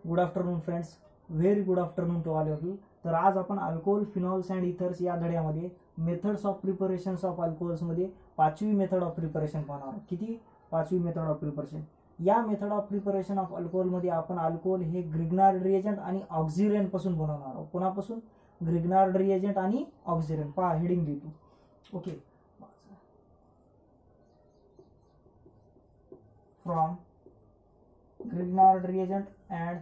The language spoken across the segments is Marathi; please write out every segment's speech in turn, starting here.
Good afternoon friends, very good afternoon to all of you. तर आज आपण अल्कोहोल, फिनॉल्स अँड इथर्स या धड्यामध्ये मेथड्स ऑफ प्रिपरेशन्स ऑफ अल्कोहोल्समध्ये 5वी मेथड ऑफ प्रिपरेशन पाहणार आहोत. किती? 5वी मेथड ऑफ प्रिपरेशन. या मेथड ऑफ प्रिपरेशन ऑफ अल्कोहोलमध्ये आपण अल्कोहोल हे ग्रिग्नार्ड रिएजंट आणि ऑक्सिजन पासून बनवणार आहोत. कोणापासून? ग्रिग्नार्ड रिएजंट आणि ऑक्सिजन. पहा हेडिंग देतो. Okay, from Grignard reagent and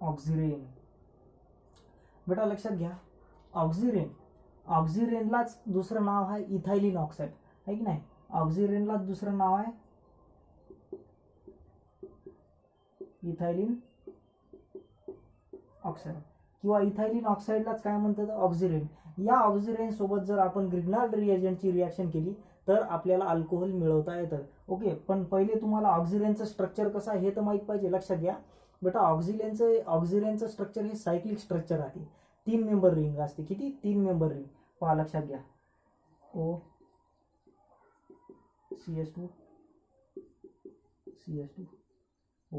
oxirane. बेटा लक्षात घ्या, ऑक्सिरेनलाच दुसरं नाव आहे इथायलिन ऑक्साईड, आहे की नाही? ऑक्सिरेनलाच दुसरं नाव आहे इथायलिन ऑक्साईड किंवा इथायलिन ऑक्साईडलाच काय म्हणतात? ऑक्सिरेन. या ऑक्सिरेन सोबत जर आपण ग्रिग्नार्ड रिएजंटची रिॲक्शन केली तर आपल्याला अल्कोहोल मिळवता येतं. ओके, पण पहिले तुम्हाला ऑक्सिरेनचं स्ट्रक्चर कसं आहे हे तर माहीत पाहिजे. लक्षात घ्या बेटा, ऑक्सिरेनचं स्ट्रक्चर हे सायक्लिक स्ट्रक्चर आहे. 3 मेंबर रिंग असते. किती? 3 मेंबर रिंग. पहा लक्षात घ्या, ओ CS2 CS2 ओ.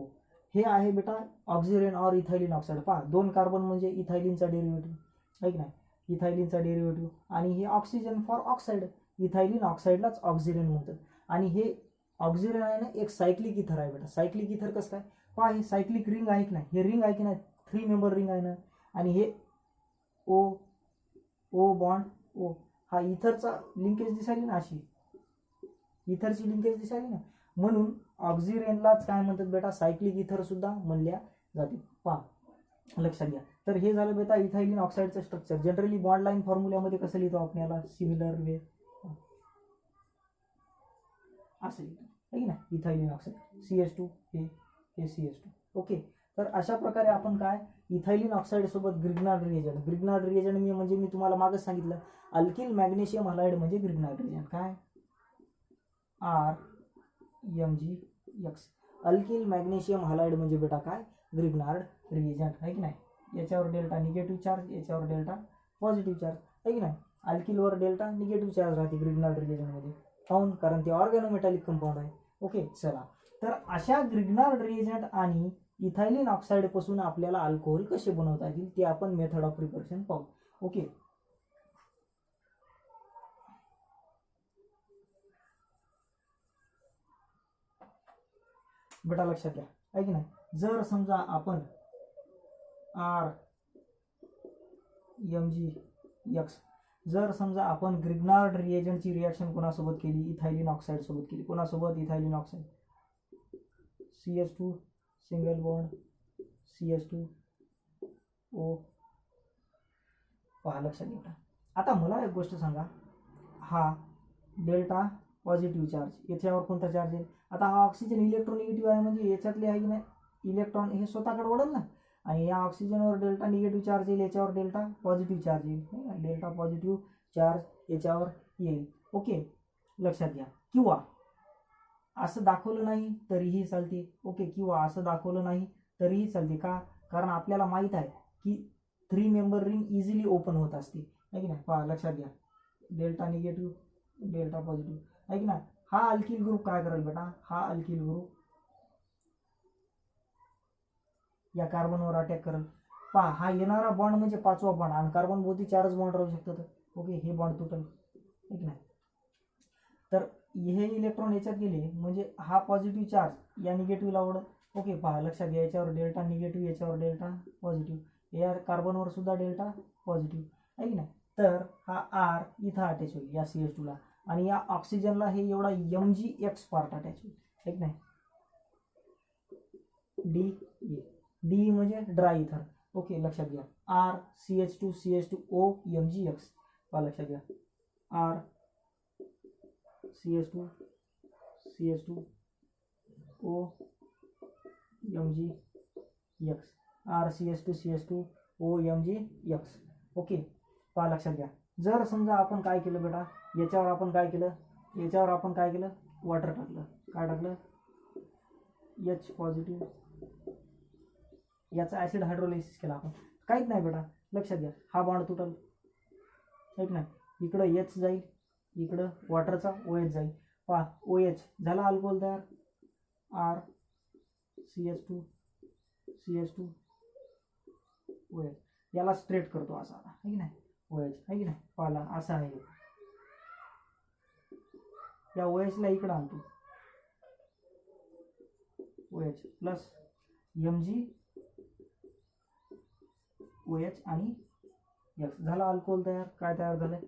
हे आहे बेटा ऑक्सिरेन और इथायलिन ऑक्साईड. पहा 2 कार्बन म्हणजे इथायलिनचा डेरिव्हेटिव्ह, आहे की नाही? इथायलिनचा डेरिव्हेटिव्ह. आणि हे ऑक्सिजन फॉर ऑक्साईड, इथायलिन ऑक्साईडलाच ऑक्सिजन म्हणतात. आणि हे ऑक्सिजन आहे ना, एक सायक्लिक इथर आहे बेटा. सायक्लिक इथर कसं काय? पहा हे सायक्लिक रिंग आहे की नाही? हे रिंग आहे की नाही? 3 मेंबर रिंग आहे ना. आणि हे ओ बॉन्ड ओ, हा इथरचा लिंकेज दिसायली ना, अशी इथरची लिंकेज दिसायली ना. म्हणून ऑक्सिरेनलाच काय म्हणतात बेटा? सायक्लिक इथर सुद्धा म्हणल्या जाते. पहा लक्षात घ्या. तर हे झालं बेटा इथायलिन ऑक्साईडचं स्ट्रक्चर. जनरली बॉन्ड लाईन फॉर्म्युल्यामध्ये कसं लिहितो आपल्याला? सिमिलर वे असं लिहितो, आहे की नाही? इथायलिन ऑक्साईड CS2 हे CS2. ओके, तर अशा प्रकारे आपण काय इथायलिन ऑक्साईड सोबत ग्रिग्नार्ड रिएजंट म्हणजे मी तुम्हाला मागच सांगितलं, अल्किल मॅग्नेशियम हलाइड म्हणजे ग्रिग्नार्ड रिएजंट. काय? RMgX. अल्किल मॅग्नेशियम हलाइड म्हणजे बेटा काय? ग्रिग्नार्ड रिएजंट, आहे की नाही? याच्यावर डेल्टा निगेटिव्ह चार्ज, याच्यावर डेल्टा पॉझिटिव्ह चार्ज, आहे की नाही? अल्किलवर डेल्टा निगेटिव्ह चार्ज राहते ग्रिग्नार्ड रिएजंटमध्ये. काऊन? कारण ते ऑर्गॅनोमेटॅलिक कंपाऊंड आहे. ओके, चला. तर अशा ग्रिग्नार्ड रिएजंट आणि इथायलिन ऑक्साईड पासून आपल्याला अल्कोहोल कसे बनवता येतील ते आपण मेथड ऑफ प्रिपरेशन पाहू. ओके, बेटा लक्षात घ्या, आहे की नाही? जर समजा आपण RMgX जर समजा आपण ग्रिग्नार्ड रिएजंटची रिॲक्शन कोणासोबत केली? इथायलिन ऑक्साईड सोबत केली. कोणासोबत? Ethylene oxide. CS2 single bond CS2 O. पहा लक्षात घ्या. आता मला एक गोष्ट सांगा, हा डेल्टा पॉझिटिव्ह चार्ज, याच्यावर कोणता चार्ज येईल? आता हा ऑक्सिजन इलेक्ट्रोनिगेटिव्ह आहे म्हणजे याच्यातले आहे की नाही इलेक्ट्रॉन हे स्वतःकडे ओढल ना. आणि या ऑक्सिजनवर डेल्टा निगेटिव्ह चार्ज येईल, याच्यावर डेल्टा पॉझिटिव्ह चार्ज येईल. डेल्टा पॉझिटिव्ह चार्ज याच्यावर येईल. ओके, लक्षात घ्या. किंवा असं दाखवलं नाही तरीही चालते. ओके, किंवा असं दाखवलं नाही तरीही चालते. का? कारण आपल्याला माहीत आहे की 3 मेंबर रिंग इझिली ओपन होत असते, आहे की नाही? पहा लक्षात घ्या, डेल्टा निगेटिव्ह डेल्टा पॉझिटिव्ह, आहे की नाही? हा अल्किल ग्रुप काय करेल बेटा? हा अल्किल ग्रुप या कार्बनवर अटॅक करेल. पहा हा येणारा बॉन्ड म्हणजे 5वा बॉन्ड, आणि कार्बन भोवती 4च बॉन्ड राहू शकतात. ओके, हे बॉन्ड तुटल, आहे की नाही? तर हे इलेक्ट्रॉन याच्यात गेले म्हणजे हा पॉझिटिव्ह चार्ज या निगेटिव्हला ओढत. ओके, पहा लक्षात घ्या, याच्यावर डेल्टा निगेटिव्ह, याच्यावर डेल्टा पॉझिटिव्ह, या कार्बनवर सुद्धा डेल्टा पॉझिटिव्ह, आहे की नाही? तर हा R इथं अटॅच होईल या CS2 ला, आणि या ऑक्सिजनला हे एवढा MgX पार्ट अटॅच होईल, आहे की नाही? D म्हणजे ड्राय इथर. ओके, लक्षात घ्या, R CH2 MgX. पहा लक्षात घ्या, R CS2 MgX, R CS2 MgX. Okay, पहा लक्षात घ्या. जर समजा आपण काय केलं बेटा, याच्यावर आपण काय केलं? वॉटर टाकलं. काय टाकलं? H positive. याचा ऍसिड हायड्रोलायसिस केला आपण. काहीच नाही बेटा, लक्षात घ्या, हा बॉन्ड तुटल, आहे की नाही? इकडं H जाईल, इकडं वॉटरचा OH जाईल. पहा OH झाला अल्कोहोल तयार. R CH2 OH. याला स्ट्रेट करतो असा आहे की नाही, OH आहे की नाही, पाला असा आहे. या OH ला इकडं आणतो, OH प्लस MgOH आणि X झाला अल्कोहोल तयार. काय तयार झालंय,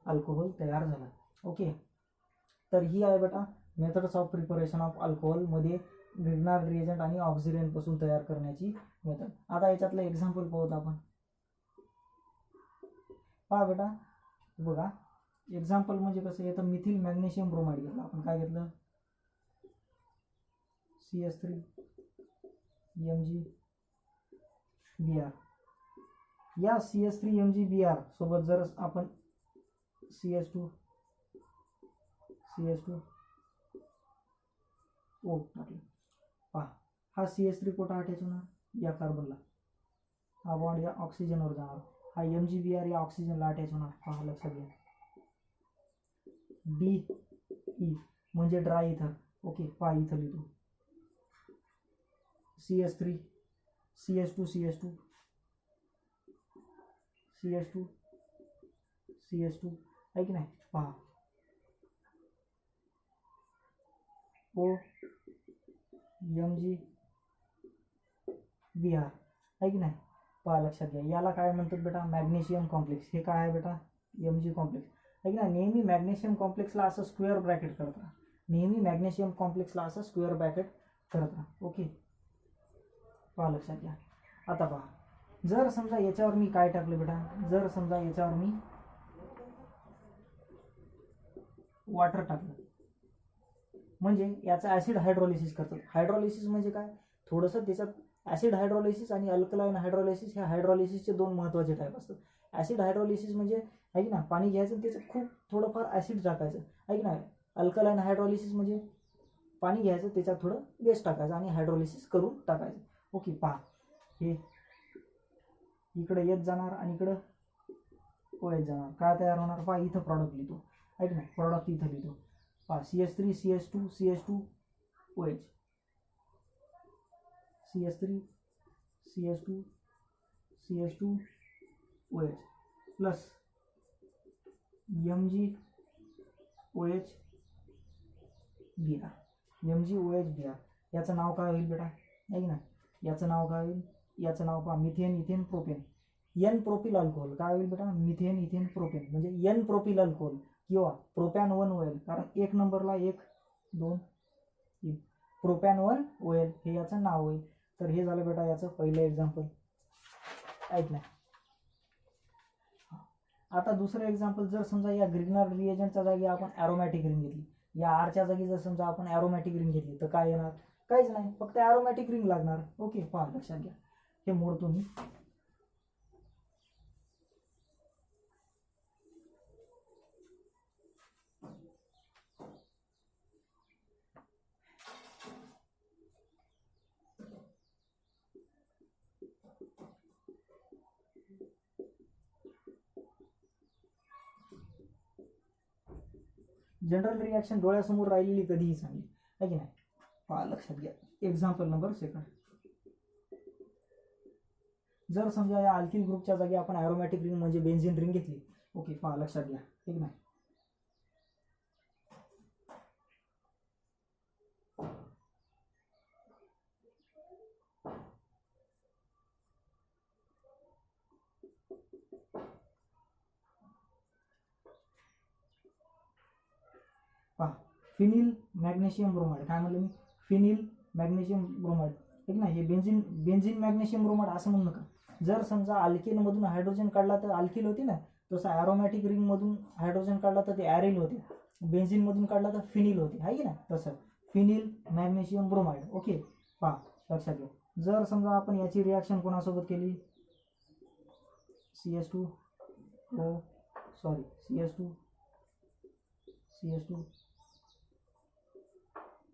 अल्कोहोल तयार झाला. ओके, तर ही आहे बेटा methods of preparation of alcohol मध्ये ग्रिग्नार्ड रिएजंट आणि ऑक्सिजन पासून तयार करण्याची मेथड. आता याच्यातलं एक्झाम्पल पाहूत आपण. पहा बेटा, बघा एक्झाम्पल म्हणजे कसं येतं, मिथिल मॅग्नेशियम ब्रोमाइड घेतलं आपण. काय घेतलं, CH3 MgBr. या CH3 MgBr सोबत जर आपण CH2 O टाकलं, पहा हा CH3 कुठं अटॅच होणार, या कार्बनला. हा बॉन्ड या ऑक्सिजनवर जाणार. हा MgBr या ऑक्सिजनला अटॅच होणार. पहा लक्षात घ्या, DE म्हणजे ड्राय इथर. ओके, पहा इथं लिहितो CH3 CH2 आहे की नाही. पहा O MgBr आहे की नाही. पहा लक्षात घ्या, याला काय म्हणतात बेटा, मॅग्नेशियम कॉम्प्लेक्स. हे काय आहे बेटा, Mg कॉम्प्लेक्स आहे की नाही. नेहमी मॅग्नेशियम कॉम्प्लेक्सला असं स्क्वेअर ब्रॅकेट करता, नेहमी मॅग्नेशियम कॉम्प्लेक्सला असं स्क्वेअर ब्रॅकेट करता. ओके, पहा लक्षात घ्या. आता पहा, जर समजा याच्यावर मी काय टाकलं बेटा, जर समजा याच्यावर मी वॉटर टाकलं, म्हणजे याचं ॲसिड हायड्रोलिसिस करतात. हायड्रोलिसिस म्हणजे काय, थोडंसं त्याच्यात ॲसिड हायड्रोलिसिस आणि अल्कलाइन हायड्रोलिसिस ह्या हायड्रोलिसिसचे दोन महत्त्वाचे टाईप असतात. ॲसिड हायड्रोलिसिस म्हणजे आहे की ना, पाणी घ्यायचं त्याचं खूप थोडंफार ॲसिड टाकायचं आहे की नाही. अल्कलाइन हायड्रोलिसिस म्हणजे पाणी घ्यायचं त्याच्यात थोडं बेस टाकायचं आणि हायड्रोलिसिस करून टाकायचं. ओके, पहा हे इकडे येत जाणार आणि इकडं OH जाणार. काय तयार होणार, पहा इथं प्रॉडक्ट लिहितो आहे की नाही, प्रॉडक्ट इथं लिहितो. पहा CH3 CH2 OH, CH3 CH2 OH plus MgOH Br. याचं नाव काय होईल बेटा, आहे की नाही. याचं नाव काय होईल, याचं नाव पहा methane ethane propane. N propyl alcohol काय होईल बेटा, मिथेन इथेन प्रोपेन म्हणजे N प्रोपिल अल्कोहोल किंवा प्रोपॅन 1 OL. कारण एक नंबरला 1 2 3 प्रोपॅन 1 OL हे याचं नाव होईल. तर हे झालं बेटा याचं पहिलं एक्झाम्पल, ऐक नाही. आता दुसरं एक्झाम्पल, जर समजा या ग्रिग्नार्ड रिएजंटच्या जागी आपण ॲरोमॅटिक रिंग घेतली, या आरच्या जागी जर समजा आपण ॲरोमॅटिक रिंग घेतली, तर काय येणार, काहीच नाही, फक्त ॲरोमॅटिक रिंग लागणार. ओके, पहा लक्षात घ्या, हे मोडतो मी. जनरल रिॲक्शन डोळ्यासमोर राहिलेली कधीही चांगली आहे की नाही. पहा लक्षात घ्या, एक्झाम्पल नंबर 2. जर समजा या अल्किल ग्रुपच्या जागी आपण ॲरोमॅटिक रिंग म्हणजे बेन्झिन रिंग घेतली. ओके, पहा लक्षात घ्या, ठीक नाही. पहा फिनिल मॅग्नेशियम ब्रोमाइड, काय म्हणलं मी, फिनिल मॅग्नेशियम ब्रोमाइड, ठीक ना. हे बेन्झिन मॅग्नेशियम ब्रोमाइड असं म्हणू नका. जर समजा अल्केनमधून हायड्रोजन काढला तर अल्किल होती ना, तसं ॲरोमॅटिक रिंगमधून हायड्रोजन काढला तर ते ॲरिल होते, बेन्झिनमधून काढला तर फिनिल होते, आहे की ना. तसं फिनिल मॅग्नेशियम ब्रोमाइड. ओके, पहा लक्षात घ्या. जर समजा आपण याची रिॲक्शन कोणासोबत केली, CH2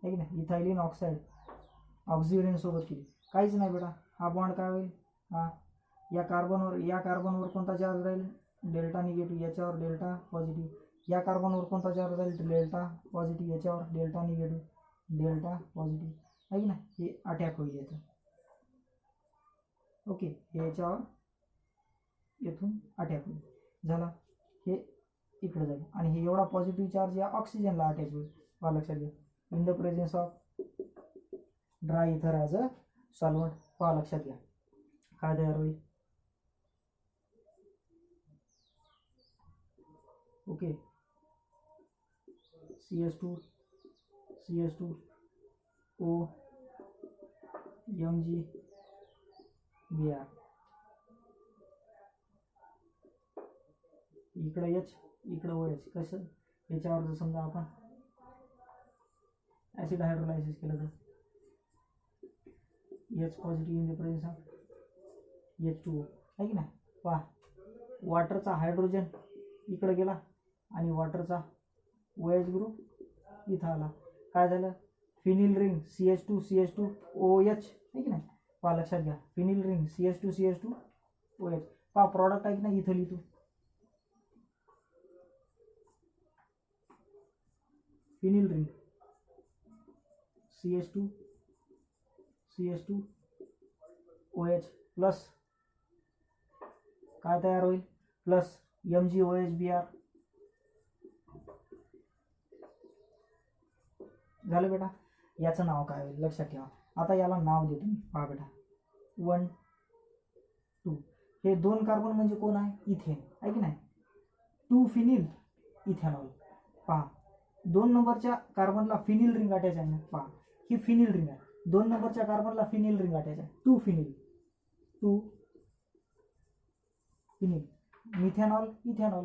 आहे की नाही, इथायलिन ऑक्साईड ऑक्सिजन सोबत केली, काहीच नाही बेटा. हा बॉन्ड काय होईल, हा या कार्बनवर कोणता चार्ज राहील, डेल्टा निगेटिव्ह, याच्यावर डेल्टा पॉझिटिव्ह. या कार्बनवर कोणता चार्ज राहील, डेल्टा पॉझिटिव्ह, याच्यावर डेल्टा निगेटिव्ह. डेल्टा पॉझिटिव्ह आहे की नाही, हे अटॅक होईल येतं. ओके, हे याच्यावर येथून अटॅक होईल. झाला, हे इकडे जाईल आणि हे एवढा पॉझिटिव्ह चार्ज या ऑक्सिजनला अटॅच होईल. पहा लक्षात घ्या, in the presence of dry इथर ॲज अ सॉल्व्हंट. पहा लक्षात घ्या काय तयार होईल. ओके, CS2 O MgBr, इकडे H इकडे OH. कसं, याच्यावर जर समजा आपण ॲसिड हायड्रोलायसिस केलं तर H positive in the presence of H2O आहे की नाही. पहा, वॉटरचा हायड्रोजन इकडे गेला आणि वॉटरचा OH ग्रुप इथं आला. काय झालं, फिनिल रिंग CH2OH आहे की नाही. पहा लक्षात घ्या, फिनिल रिंग CH2OH. पहा प्रॉडक्ट आहे की नाही, इथं लिहितो फिनिल रिंग CH2OH प्लस काय तयार होईल, प्लस MgOHBr. झालं बेटा. याचं नाव काय होईल लक्षात ठेवा. आता याला नाव देतो मी. पहा बेटा, 1 2, हे 2 कार्बन म्हणजे कोण आहे, इथेन आहे की नाही. 2 फिनिल इथेनॉल. पहा 2 नंबरच्या कार्बनला फिनिल रिंग अटॅच आहे ना. पहा ही फिनिल रिंग आहे, 2 नंबरच्या कार्बनला फिनिल रिंग अटॅच आहे. 2 फिनिल मिथेनॉल इथेनॉल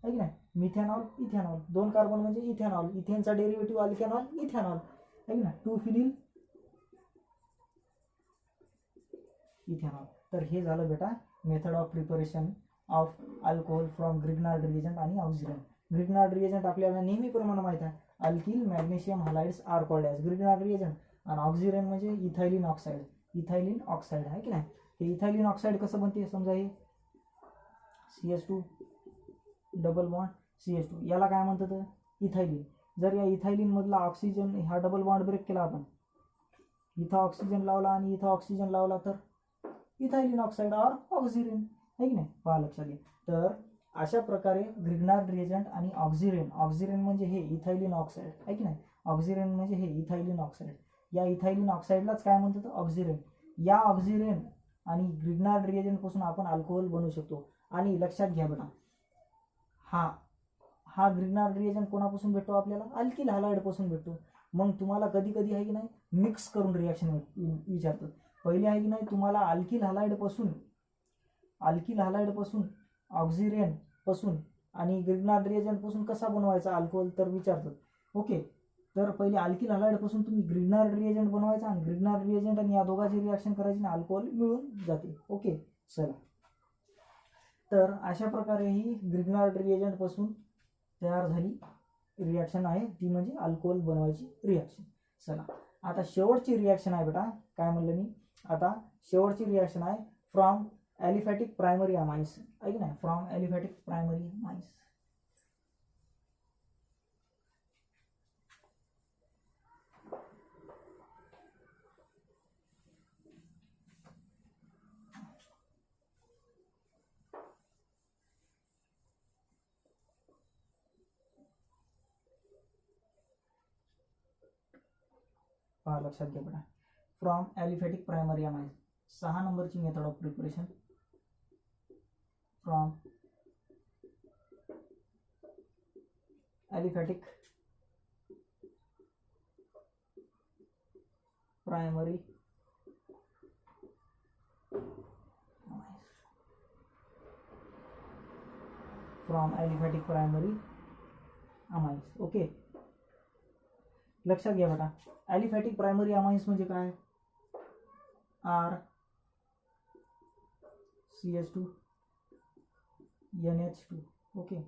आहे की नाही. मिथेनॉल इथेनॉल, 2 कार्बन म्हणजे इथेनॉल, इथेनचा डेरिव्हेटिव्ह अल्केनॉल इथेनॉल आहे की नाही. 2 फिनिल इथेनॉल. तर हे झालं बेटा method of preparation of alcohol from Grignard reagent आणि ऑक्सिजन. ग्रिग्नार्ड रिएजंट आपल्याला नेहमीप्रमाणे माहित आहे, alkyl magnesium halides are called as Grignard reagent. आणि ऑक्सिजन म्हणजे इथायलिन ऑक्साईड. इथायलिन ऑक्साईड आहे की नाही. हे इथायलिन ऑक्साईड कसं बनते, समजा हे CS2 डबल बॉन्ड CH2, याला काय म्हणतात, इथायलिन. जर या इथायलिन मधला ऑक्सिजन हा डबल बॉन्ड ब्रेक केला आपण, इथं ऑक्सिजन लावला आणि इथं ऑक्सिजन लावला, तर इथायलिन ऑक्साईड और ऑक्सिजन आहे की नाही. पहा लक्षात घ्या. तर अशा प्रकारे ग्रिग्नार्ड रिएजंट आणि ऑक्सिजन म्हणजे हे इथायलिन ऑक्साईड आहे की नाही. ऑक्सिजन म्हणजे हे इथायलिन ऑक्साईड. या इथायलिन ऑक्साईडलाच काय म्हणतात, ऑक्सिजन. या ऑक्सिजन आणि ग्रिग्नार्ड रिएजंट पासून आपण अल्कोहोल बनवू शकतो. आणि लक्षात घ्या बेटा, हा ग्रिग्नार्ड रिएजंट कोणापासून भेटतो आपल्याला, अल्किल हलाइड पासून भेटतो. मग तुम्हाला कधी कधी आहे की नाही मिक्स करून रिॲक्शन विचारतात. पहिले आहे की नाही तुम्हाला अल्किल हलाइड पासून ऑक्सिजन पासून आणि ग्रिग्नार्ड रिएजंट पासून कसा बनवायचा अल्कोहोल तर विचारतात. ओके, तर पहिले अल्किल हलाइड पासून तुम्ही ग्रिग्नार्ड रिएजंट बनवायचा आणि ग्रिग्नार्ड रिएजंट आणि या दोघांची रिॲक्शन करायची आणि अल्कोहोल मिळून जाते. ओके, चला. तर अशा प्रकारे ही ग्रिग्नार्ड रिएजंट पासून तयार झाली रिॲक्शन आहे, ती म्हणजे अल्कोहोल बनवायची रिॲक्शन. चला, आता शेवटची रिॲक्शन आहे बेटा, काय म्हणलं मी, आता शेवटची रिॲक्शन आहे फ्रॉम ॲलिफॅटिक प्रायमरी अमाइन्स आहे की नाही. From aliphatic primary amines. पहा लक्षात घ्या बेटा, फ्रॉम ॲलिफॅटिक प्रायमरी अमाइन्स 6 नंबरची method of preparation. From aliphatic primary amines. Okay, लक्षात घ्या बेटा, ॲलिफॅटिक प्रायमरी अमाइन्स म्हणजे काय, R CH2 NH2. ओके,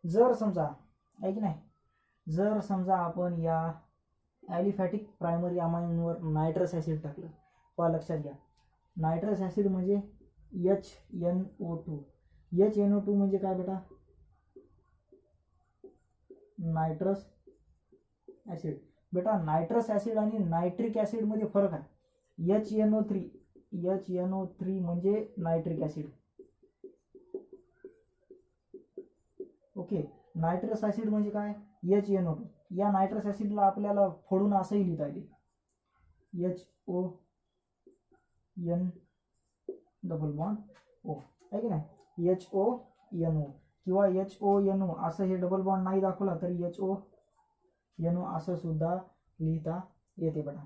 जर समजा आहे की नाही, जर समजा आपण या ॲलिफॅटिक प्रायमरी अमाइनवर नायट्रस ॲसिड टाकलं. पहा लक्षात घ्या, नायट्रस ॲसिड म्हणजे HNO2. HNO2 म्हणजे काय बेटा, नायट्रस ॲसिड. बेटा नायट्रस ॲसिड आणि नायट्रिक ॲसिडमध्ये फरक आहे. HNO3 म्हणजे nitric acid. Okay, nitrous acid म्हणजे काय? HNO2. या नायट्रस ॲसिडला आपल्याला फोडून असंही लिहिता येते, HON डबल बॉन्ड O आहे की नाही, HONO किंवा HONO असं हे डबल बॉन्ड नाही दाखवला तरी HONO असं सुद्धा लिहिता येते बेटा,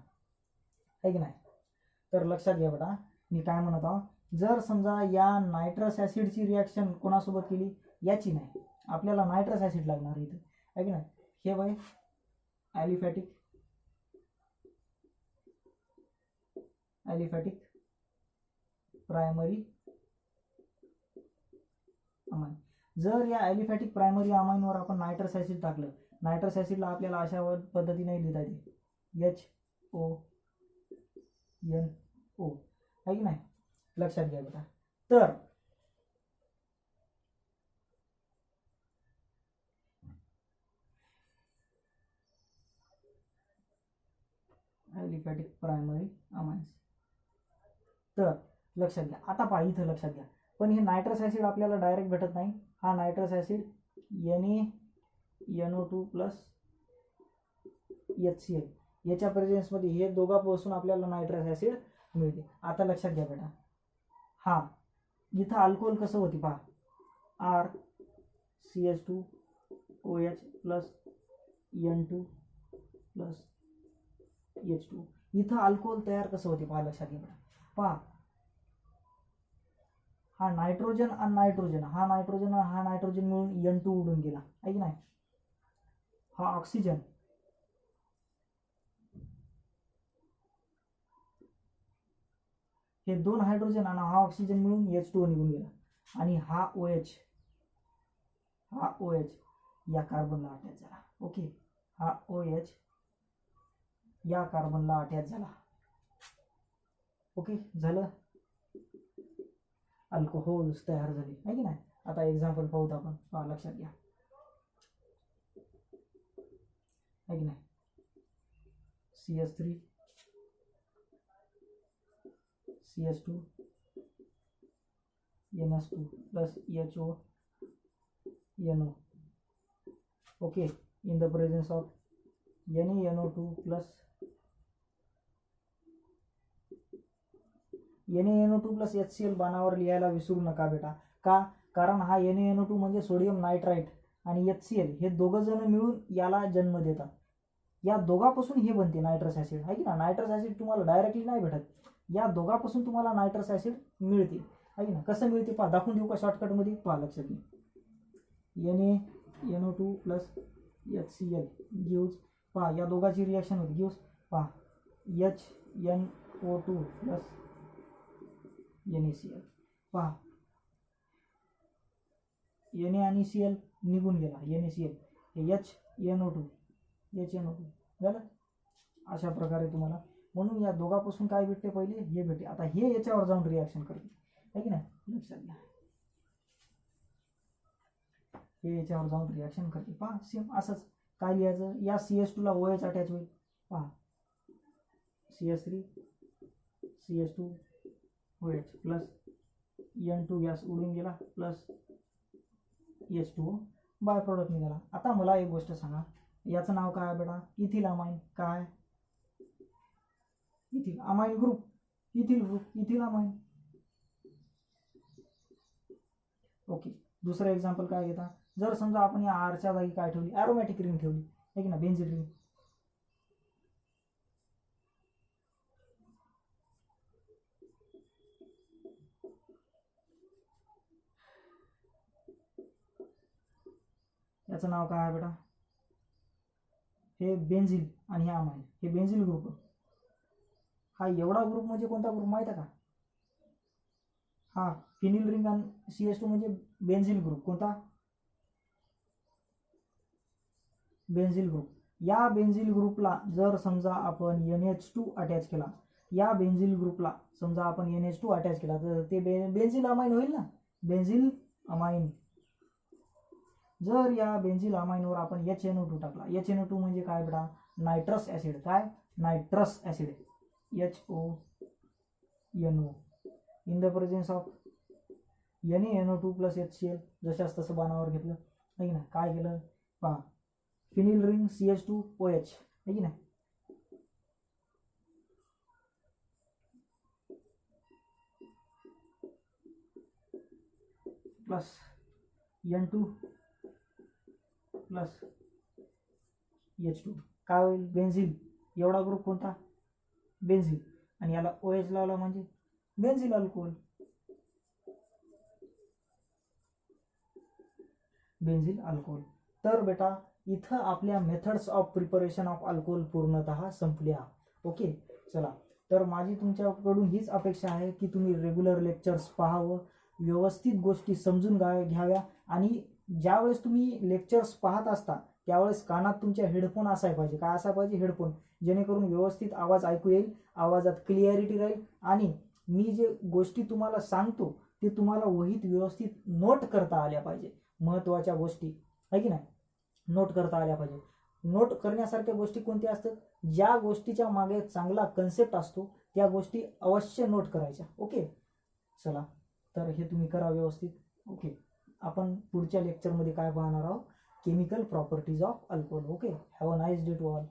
आहे की नाही. तर लक्षात घ्या बेटा, मी काय म्हणत आहो, जर समजा या नायट्रस ॲसिडची रिॲक्शन कोणासोबत केली, याची नाही, आपल्याला नायट्रस ॲसिड लागणार इथे, आहे की नाही. हे बाय ॲलिफॅटिक प्रायमरी अमाइन. जर या ॲलिफॅटिक प्रायमरी अमाइनवर आपण नायट्रस ॲसिड टाकलं, नायट्रस ॲसिडला आपल्याला अशा पद्धतीने लिहिता येते, HONO, आहे की नाही. लक्षात घ्या बेटा. तर ॲलिफॅटिक प्रायमरी अमाइन्स. तर लक्षात घ्या. आता पहा इथं लक्षात घ्या, पण हे नायट्रस ॲसिड आपल्याला डायरेक्ट भेटत नाही. हा nitrous acid NaNO2 plus HCl याच्या प्रेझेन्समध्ये हे दोघांपासून आपल्याला नायट्रस ॲसिड मिळते. आता लक्षात घ्या बेटा, हा इथं अल्कोहोल कसं होती पहा, RCH2OH plus N2 plus H2. इथं अल्कोहोल तयार कसं होते पहा, लक्षात घ्या बेटा. पहा, हा नायट्रोजन आणि नायट्रोजन, हा नायट्रोजन आणि हा नायट्रोजन मिळून N2 उडून गेला, आहे की नाही. हा ऑक्सिजन, हे दोन हायड्रोजन आणि हा ऑक्सिजन मिळून H2O निघून गेला. आणि हा OH या कार्बनला अटॅच झाला. ओके, हा OH या कार्बनला अटॅच झाला. ओके, झालं, अल्कोहोल्स तयार झाले, आहे की नाही. आता एक्झाम्पल पाहूत आपण, पहा लक्षात घ्या, आहे की नाही. CH3 CH2 NS2 plus HONO. Okay, in the presence of NaNO2 plus HCl बाणावर लिहायला विसरू नका बेटा. का? कारण हा NaNO2 म्हणजे सोडियम नायट्राइट आणि HCl हे दोघं जण मिळून याला जन्म देतात. या दोघांपासून हे बनते नायट्रस ॲसिड, आहे की ना. नायट्रस ॲसिड तुम्हाला डायरेक्टली नाही भेटत, या दोघांपासून तुम्हाला नायट्रस ॲसिड मिळते, आहे ना. कसं मिळते पहा, दाखवून देऊ का शॉर्टकटमध्ये, पहा लक्षात घ्या. NaNO2 प्लस HCl गिव्स, पहा या दोघांची रिॲक्शन होती, गिव्स पहा HNO2 प्लस NaCl. पहा Na आणि Cl निघून गेला, NaCl हे HNO2 झालं. अशा प्रकारे तुम्हाला, म्हणून या दोघांपासून काय भेटते, पहिले हे भेटते. आता हे याच्यावर जाऊन रिॲक्शन करते, आहे की नाही. लक्षात घ्या, हे याच्यावर जाऊन रिॲक्शन करते. पहा सेम असंच काय लिहायचं, या CH2 ला OH अटॅच होईल. पहा CH3 CH2OH plus N2 gas उडून गेला प्लस H2O बाय प्रोडक्ट निघाला. आता मला एक गोष्ट सांगा, याचं नाव काय आहे बेटा, इथिल अमाइन. काय? Ethyl amine group, ethyl amine. Okay, दुसरं एक्झाम्पल काय घेता, जर समजा आपण या आरच्या जागी काय ठेवली, ॲरोमॅटिक रिंग ठेवली, आहे की ना, बेन्झीन रिंग. याचं नाव काय आहे बेटा, हे बेन्झीन आणि हे अमाइन, हे बेन्झीन ग्रुप. हा एवढा ग्रुप म्हणजे कोणता ग्रुप माहिती आहे का, हा फिनिल रिंग आणि CH2 म्हणजे बेन्झीन ग्रुप. कोणता? Benzene group. या बेन्झीन ग्रुपला जर समजा आपण NH2 अटॅच केला, या बेन्झीन ग्रुपला समजा आपण NH2 अटॅच केला, तर ते बेन्झीन अमाइन होईल ना, बेन्झीन अमाइन. जर या बेन्झीन अमाइनवर आपण HNO2 टाकला, HNO2 म्हणजे काय बेटा, नायट्रस ॲसिड. काय? Nitrous acid HONO in the presence of NaNO2 plus HCl. जशाच तसं बाणावर घेतलं आहे की नाही. काय केलं पहा, फिनिल रिंग CH2OH आहे की नाही. प्लस N2 प्लस H2 काय होईल? बेन्झिल. एवढा ग्रुप कोणता? बेन्झिल. आणि याला OH लावला म्हणजे बेन्झिल अल्कोहोल. बेन्झिल अल्कोहोल. तर बेटा इथं आपल्या methods of preparation of alcohol पूर्णतः संपल्या. ओके चला. तर माझी तुमच्याकडून हीच अपेक्षा आहे की तुम्ही रेग्युलर लेक्चर्स पाहावं, व्यवस्थित गोष्टी समजून घ्याव्या. आणि ज्यावेळेस तुम्ही लेक्चर्स पाहत असता त्यावेळेस कानात तुमच्या हेडफोन असायला पाहिजे. काय असायला पाहिजे? हेडफोन. जेणेकरून व्यवस्थित आवाज ऐकू येईल, आवाजात क्लिअरिटी राहील. आणि मी जे गोष्टी तुम्हाला सांगतो ते तुम्हाला वहीत व्यवस्थित नोट करता आल्या पाहिजे. महत्त्वाच्या गोष्टी आहे की नाही, नोट करता आल्या पाहिजे. नोट करण्यासारख्या गोष्टी कोणत्या असतात? ज्या गोष्टीच्या मागे चांगला कन्सेप्ट असतो त्या गोष्टी अवश्य नोट करायच्या. ओके चला. तर हे तुम्ही करा व्यवस्थित. ओके. आपण पुढच्या लेक्चरमध्ये काय पाहणार आहोत? Chemical properties of alcohol. Okay. Have a nice day to all.